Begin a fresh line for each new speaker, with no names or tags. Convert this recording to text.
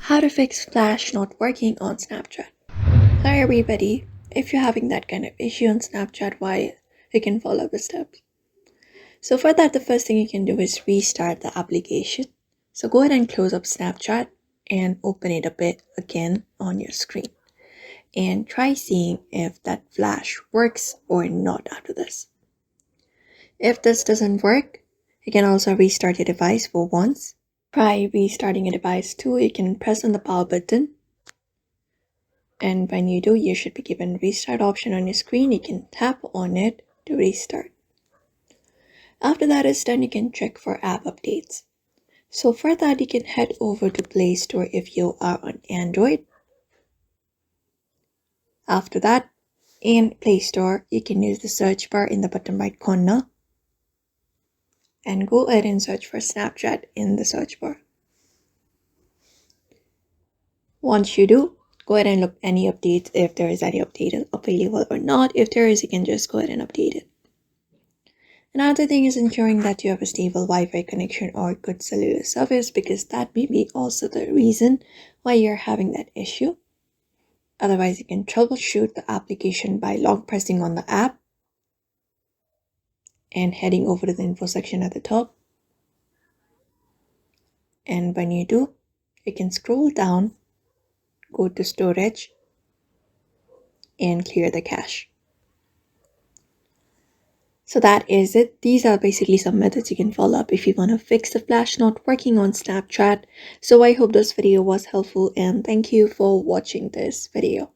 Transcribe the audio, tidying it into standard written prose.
How to fix Flash not working on Snapchat. Hi everybody, if you're having that kind of issue on Snapchat, why you can follow the steps. So for that, the first thing you can do is restart the application. So go ahead and close up Snapchat and open it a bit again on your screen. And try seeing if that Flash works or not after this. If this doesn't work, you can also restart your device for once. Try restarting your device too. You can press on the power button. And when you do, you should be given restart option on your screen. You can tap on it to restart. After that is done, you can check for app updates. So for that, you can head over to Play Store if you are on Android. After that, in Play Store, you can use the search bar in the bottom right corner and go ahead and search for Snapchat in the search bar. Once you do, go ahead and look any updates if there is any update available or not. If there is, you can just go ahead and update it. Another thing is ensuring that you have a stable Wi-Fi connection or good cellular service, because that may be also the reason why you're having that issue. Otherwise, you can troubleshoot the application by long pressing on the app and heading over to the info section at the top. And when you do, you can scroll down, go to storage, and clear the cache. So that is it. These are basically some methods you can follow up if you want to fix the Flash not working on Snapchat. So I hope this video was helpful and thank you for watching this video.